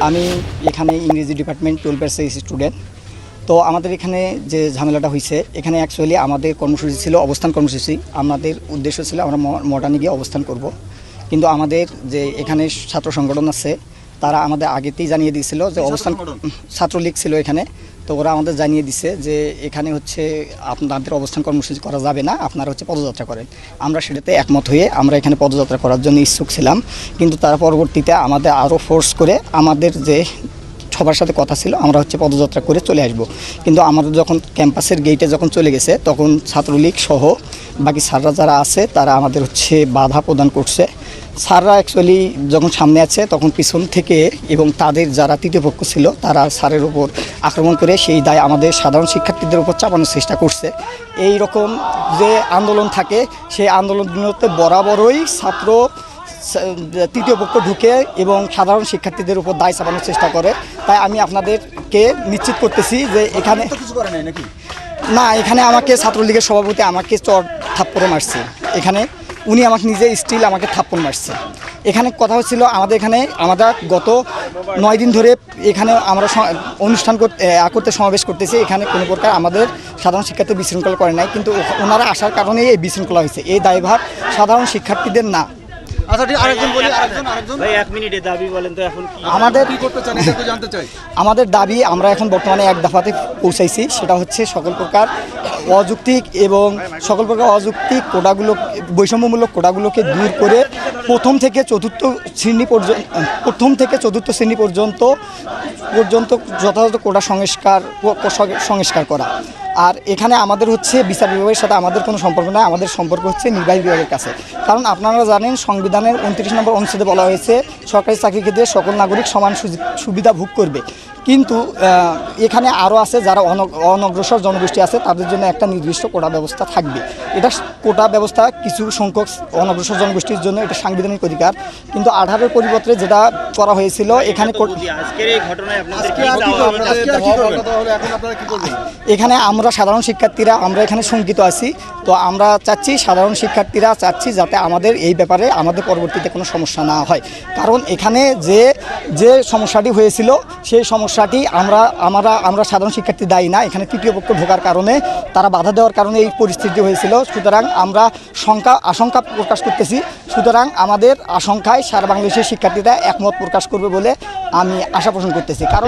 আমি এখানে ইংরেজি ডিপার্টমেন্ট 12 ব্যাচের স্টুডেন্ট। তো আমাদের এখানে যে ঝামেলাটা হয়েছে, এখানে অ্যাকচুয়ালি আমাদের কর্মসূচি ছিল অবস্থান কর্মসূচি। আমাদের উদ্দেশ্য ছিল আমরা মডার্নে গিয়ে অবস্থান করব, কিন্তু আমাদের যে এখানে ছাত্র সংগঠন আছে তারা আমাদের আগেতেই জানিয়ে দিয়েছিল যে অবস্থান, ছাত্রলীগ ছিল এখানে। তো ওরা আমাদের জানিয়ে দিছে যে এখানে হচ্ছে আপনাদের অবস্থান কর্মসূচি করা যাবে না, আপনারা হচ্ছে পদযাত্রা করেন। আমরা সেটাতে একমত হয়ে আমরা এখানে পদযাত্রা করার জন্য ইচ্ছুক ছিলাম, কিন্তু তার পরবর্তীতে আমাদের আরও ফোর্স করে আমাদের যে সবার সাথে কথা ছিল আমরা হচ্ছে পদযাত্রা করে চলে আসব। কিন্তু আমাদের যখন ক্যাম্পাসের গেটে যখন চলে গেছে তখন ছাত্রলীগ সহ বাকি স্যাররা যারা আছে তারা আমাদের হচ্ছে বাধা প্রদান করছে। স্যাররা অ্যাকচুয়ালি যখন সামনে আছে তখন পিছন থেকে এবং তাদের যারা তৃতীয় পক্ষ ছিল তারা স্যারের উপর আক্রমণ করে সেই দায় আমাদের সাধারণ শিক্ষার্থীদের উপর চাপানোর চেষ্টা করছে। এই রকম যে আন্দোলন থাকে সেই আন্দোলনগুলোতে বরাবরই ছাত্র তৃতীয় পক্ষ ঢুকে এবং সাধারণ শিক্ষার্থীদের উপর দায় চাপানোর চেষ্টা করে। তাই আমি আপনাদেরকে নিশ্চিত করতেছি যে এখানে কিছু করে নাই নাকি না, এখানে আমাকে ছাত্রলীগের সভাপতি আমাকে চর থাপ্পড় মারছে। এখানে উনি আমাকে নিজে স্টিল আমাকে থাপ্পড় মারছে। এখানে কথা হচ্ছিল আমাদের গত 9 দিন ধরে এখানে আমরা অনুষ্ঠান করতে সমাবেশ করতেছি। এখানে কোনো প্রকার আমাদের সাধারণ শিক্ষার্থী বিশৃঙ্খলা করে নাই, কিন্তু ওনারা আসার কারণেই এই বিশৃঙ্খলা হয়েছে। এই দায়ভার সাধারণ শিক্ষার্থীদের না। আমাদের দাবি আমরা এখন বর্তমানে এক দফাতে পৌঁছাইছি, সেটা হচ্ছে সকল প্রকার অযৌক্তিক কোটাগুলো, বৈষম্যমূলক কোটাগুলোকে দূর করে প্রথম থেকে চতুর্থ শ্রেণী পর্যন্ত যথাযথ কোটা সংস্কার করা। আর এখানে আমাদের হচ্ছে বিচার বিভাগের সাথে আমাদের কোনো সম্পর্ক নেই, আমাদের সম্পর্ক হচ্ছে নির্বাহী বিভাগের কাছে। কারণ আপনারা জানেন সংবিধানের 29 নম্বর অনুচ্ছেদে বলা হয়েছে সরকারি চাকরি ক্ষেত্রে সকল নাগরিক সমান সুবিধা ভোগ করবে। কিন্তু এখানে আরও আছে যারা অনগ্রসর জনগোষ্ঠী আছে, তাদের জন্য একটা নির্দিষ্ট কোটা ব্যবস্থা থাকবে। এটা কোটা ব্যবস্থা কিছু সংখ্যক অনগ্রসর জনগোষ্ঠীর জন্য এটা সাংবিধানিক অধিকার, কিন্তু 18-এর পরিবর্তে যেটা করা হয়েছিল এখানে আমরা সাধারণ শিক্ষার্থীরা আমরা এখানে শঙ্কিত আছি। তো আমরা চাচ্ছি, সাধারণ শিক্ষার্থীরা চাচ্ছি যাতে আমাদের এই ব্যাপারে আমাদের পরবর্তীতে কোনো সমস্যা না হয়। কারণ এখানে যে সমস্যাটি হয়েছিল সেই সমস্যাটি আমরা সাধারণ শিক্ষার্থী দায়ী না। এখানে তৃতীয় পক্ষ ঢোকার কারণে, তারা বাধা দেওয়ার কারণে এই পরিস্থিতি হয়েছিল। সুতরাং আমরা আশঙ্কা প্রকাশ করতেছি। সুতরাং আমাদের আশঙ্কায় সারা বাংলাদেশের শিক্ষার্থীরা একমত প্রকাশ করবে বলে আমি আশা পোষণ করতেছি। কারণ